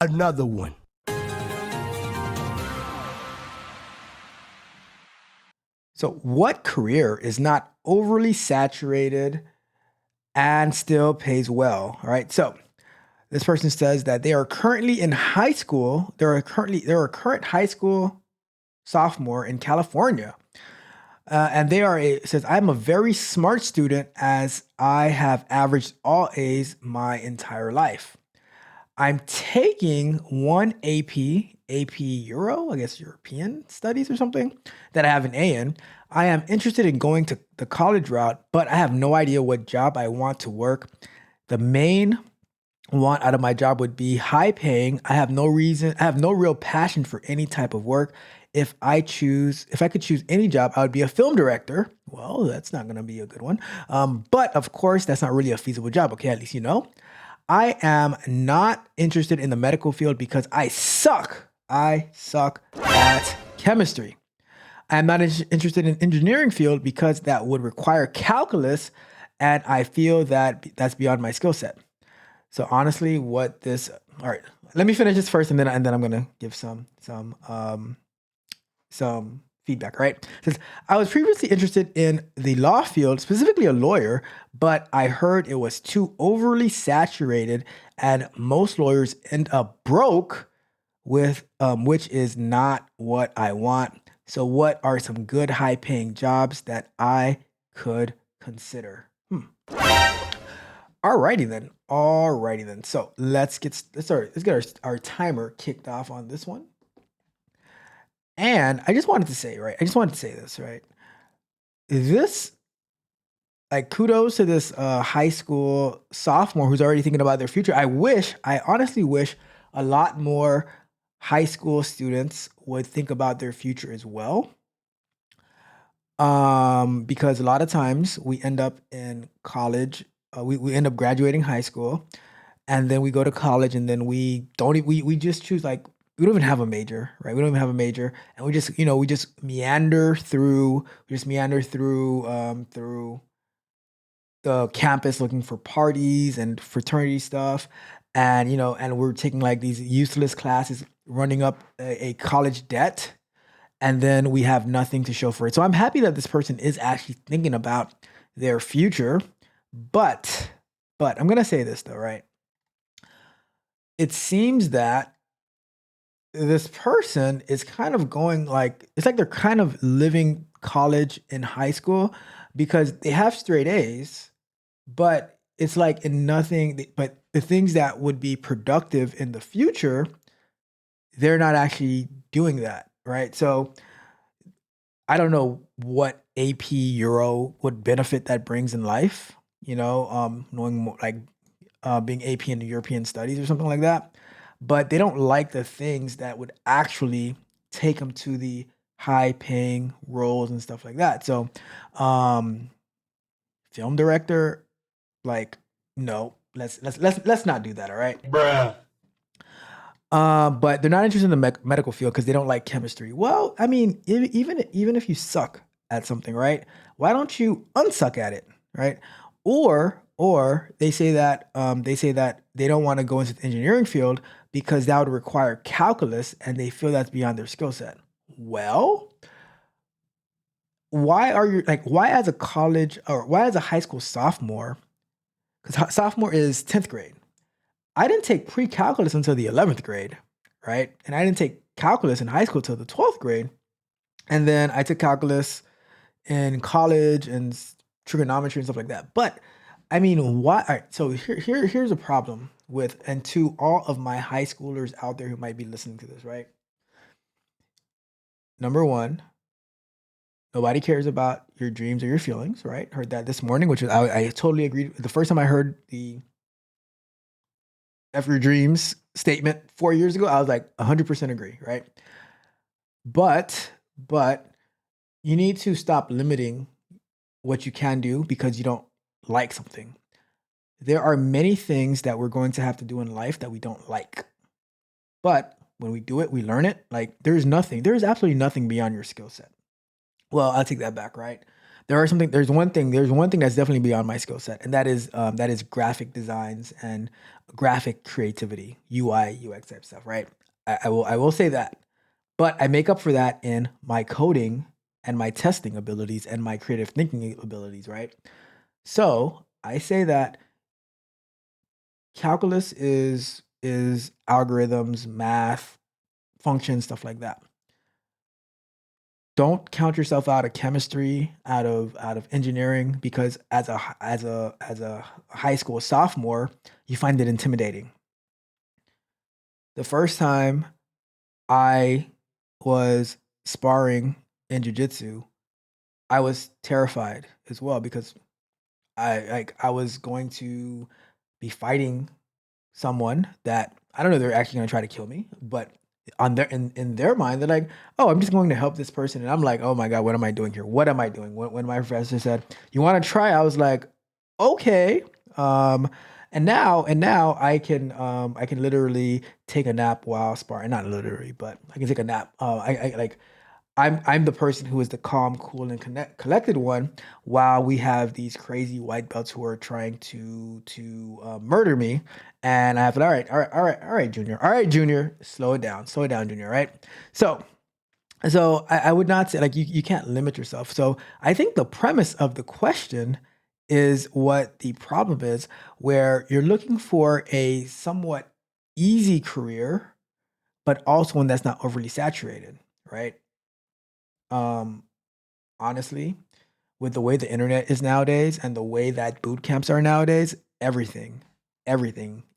another one. So, what career is not overly saturated and still pays well? All right. So, this person says that they are currently in high school. They're a current high school sophomore in California. And they are a says I'm a very smart student as I have averaged all A's my entire life. I'm taking one AP Euro, I guess European studies or something, that I have an A in. I am interested in going to the college route, but I have no idea what job I want to work. The main want out of my job would be high paying. I have no real passion for any type of work. If I could choose any job, I would be a film director. Well, that's not going to be a good one. But of course, that's not really a feasible job. Okay, at least you know. I am not interested in the medical field because I suck. I suck at chemistry. I'm not interested in engineering field because that would require calculus, and I feel that that's beyond my skill set. So honestly, all right, let me finish this first, and then I'm gonna give some feedback. Right? Since I was previously interested in the law field, specifically a lawyer, but I heard it was too overly saturated, and most lawyers end up broke, with which is not what I want. So, what are some good high-paying jobs that I could consider? Alrighty then. Alrighty then. So let's get our timer kicked off on this one. And I just wanted to say, right? I just wanted to say this, right? This, like, kudos to this high school sophomore who's already thinking about their future. I honestly wish a lot more high school students would think about their future as well. Because a lot of times we end up in college, we end up graduating high school, and then we go to college, and then we don't we just choose, like, we don't even have a major, right? We don't even have a major, and we just meander through through the campus looking for parties and fraternity stuff, and and we're taking like these useless classes, running up a college debt, and then we have nothing to show for it. So I'm happy that this person is actually thinking about their future, but I'm gonna say this though, right? It seems that this person is kind of going, like, it's like they're kind of living college in high school, because they have straight A's, but it's like in nothing, but the things that would be productive in the future, they're not actually doing that, right? So I don't know what AP Euro, what benefit that brings in life, knowing more, like, being AP in the European studies or something like that. But they don't like the things that would actually take them to the high paying roles and stuff like that. So, um, film director, like, no, let's not do that. All right. Bruh. But they're not interested in the medical field because they don't like chemistry. Well, I mean, even if you suck at something, right? Why don't you unsuck at it, right? Or they say that they don't want to go into the engineering field because that would require calculus, and they feel that's beyond their skill set. Well, why as a college, or why as a high school sophomore? Because sophomore is 10th grade. I didn't take pre-calculus until the 11th grade, right? And I didn't take calculus in high school till the 12th grade. And then I took calculus in college and trigonometry and stuff like that. But I mean, why? All right, so here's a problem with, and to all of my high schoolers out there who might be listening to this, right? Number one, nobody cares about your dreams or your feelings, right? Heard that this morning, which I totally agreed. The first time I heard the F your dreams statement 4 years ago, I was like 100% agree, right? But you need to stop limiting what you can do because you don't like something. There are many things that we're going to have to do in life that we don't like. But when we do it, we learn it. Like, there's absolutely nothing beyond your skill set. Well, I'll take that back, right? There's one thing that's definitely beyond my skill set, and that is graphic designs and graphic creativity, UI, UX type stuff, right? I will say that, but I make up for that in my coding and my testing abilities and my creative thinking abilities, right? So I say that calculus is algorithms, math, functions, stuff like that. Don't count yourself out of chemistry, out of engineering, because as a high school sophomore, you find it intimidating. The first time I was sparring in jujitsu, I was terrified as well because I was going to be fighting someone that I don't know they're actually gonna try to kill me, but in their mind, they're like, "Oh, I'm just going to help this person." And I'm like, "Oh my God, what am I doing here? What am I doing?" When my professor said, "You want to try?" I was like, "Okay." Um, and now I can literally take a nap while sparring. Not literally, but I can take a nap. I like I'm the person who is the calm, cool, and collected one, while we have these crazy white belts who are trying to murder me, and I have to, all right, Junior, slow it down, Junior, right? So I would not say, like, you can't limit yourself. So I think the premise of the question is what the problem is, where you're looking for a somewhat easy career, but also one that's not overly saturated, right? Um, Honestly, with the way the internet is nowadays and the way that boot camps are nowadays, everything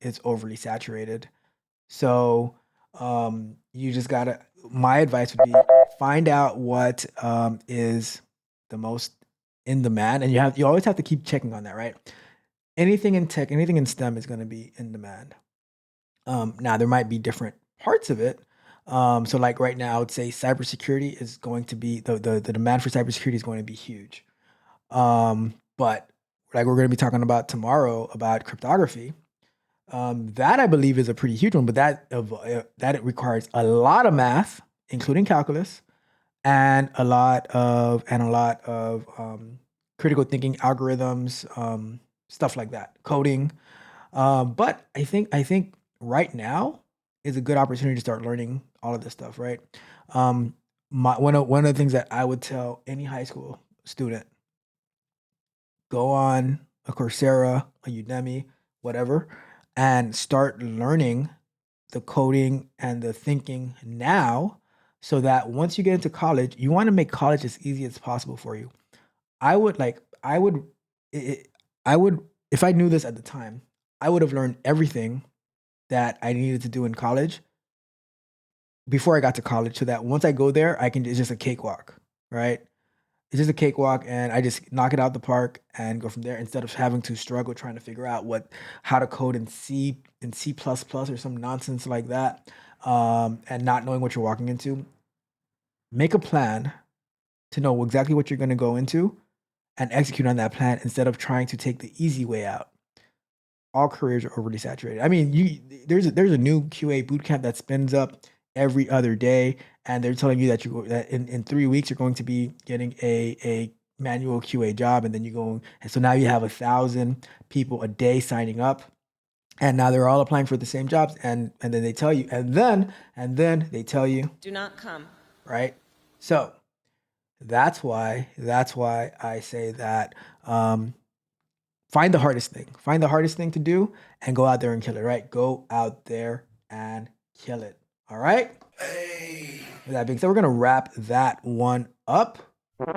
is overly saturated. So you just gotta. My advice would be find out what is the most in demand, and you always have to keep checking on that, right? Anything in tech, anything in STEM is going to be in demand. Now there might be different parts of it. So like right now, I would say cybersecurity is going to be the demand for cybersecurity is going to be huge. But like we're going to be talking about tomorrow about cryptography, that I believe is a pretty huge one. But that it requires a lot of math, including calculus, and a lot of critical thinking algorithms, stuff like that, coding. But I think right now is a good opportunity to start learning all of this stuff, right? Um, one of the things that I would tell any high school student: go on a Coursera, a Udemy, whatever, and start learning the coding and the thinking now, so that once you get into college, you want to make college as easy as possible for you. I would like, I would, I I would, if I knew this at the time, I would have learned everything that I needed to do in college before I got to college, so that once I go there, it's just a cakewalk, right? It's just a cakewalk, and I just knock it out the park and go from there, instead of having to struggle trying to figure out how to code in C++ or some nonsense like that, and not knowing what you're walking into. Make a plan to know exactly what you're going to go into and execute on that plan, instead of trying to take the easy way out. All careers are overly saturated. I mean, there's a new QA bootcamp that spins up every other day, and they're telling you that in 3 weeks you're going to be getting a manual QA job, and then and so now you have 1,000 people a day signing up, and now they're all applying for the same jobs, and then they tell you, and then they tell you, Do not come. right? So that's why I say that, find the hardest thing. Find the hardest thing to do and go out there and kill it, right? Go out there and kill it. All right? With that being said, we're going to wrap that one up. I'm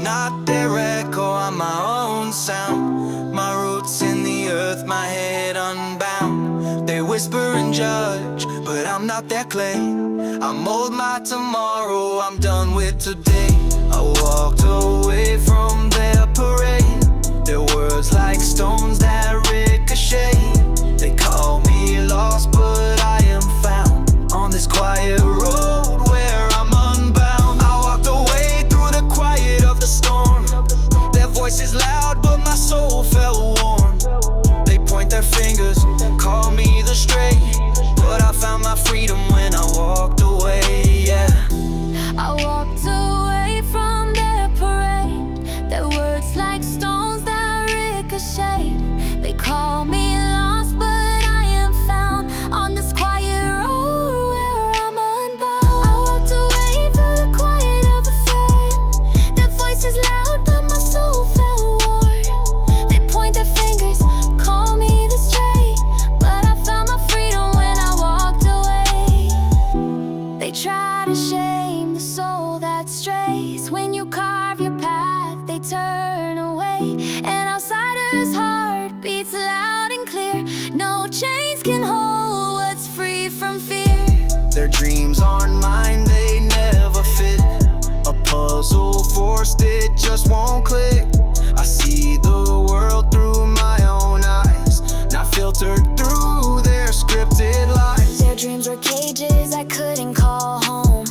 not their echo, I'm my own sound. My roots in the earth, my head unbound. They whisper and judge, but I'm not their clay. I mold my tomorrow, I'm done with today. I walked away from their parade. Their words like stones that ricochet. They call me lost, but I am found on this quiet road where I'm unbound. I walked away through the quiet of the storm. Their voices loud, but my soul felt warm. They point their fingers, call me the stray, but I found my freedom when I walked away, yeah. dreams aren't mine, they never fit. A puzzle forced, it just won't click. I see the world through my own eyes, not filtered through their scripted lies. Their dreams were cages I couldn't call home.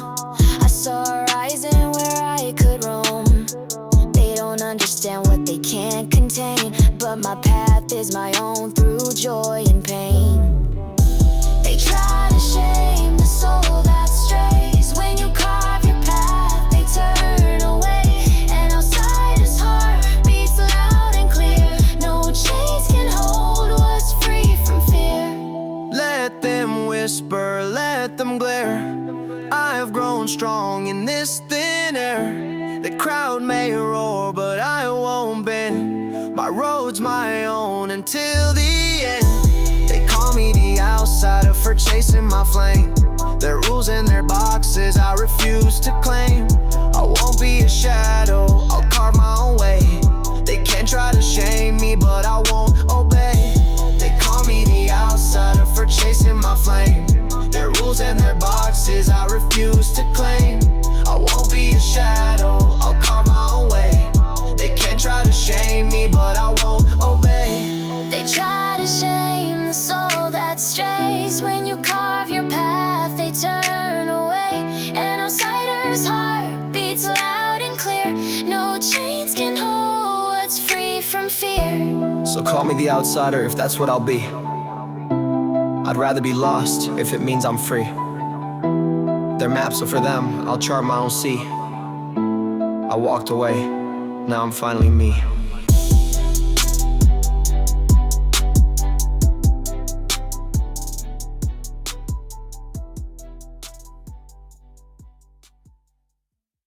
I saw a horizon where I could roam. They don't understand what they can't contain, but my path is my own through joy and pain. They try to shame the soul that strays. When you carve your path, they turn away. An outsider's heart beats loud and clear. No chains can hold what's free from fear. Let them whisper, let them glare. I have grown strong in this thin air. The crowd may roar, but I won't bend. My road's my own until the end. They call me the outsider for chasing my flame. Their rules and their boxes I refuse to claim. I won't be a shadow, I'll carve my own way. They can't try to shame me, but I won't obey. They call me the outsider for chasing my flame. Their rules and their boxes I refuse to claim. I won't be a shadow, I'll carve my own way. They can't try to shame me, but I won't obey. They try to shame the soul that strays. When you carve your path, they turn away. An outsider's heart beats loud and clear. No chains can hold what's free from fear. So call me the outsider if that's what I'll be. I'd rather be lost if it means I'm free. Their maps are for them, I'll chart my own sea. I walked away, now I'm finally me.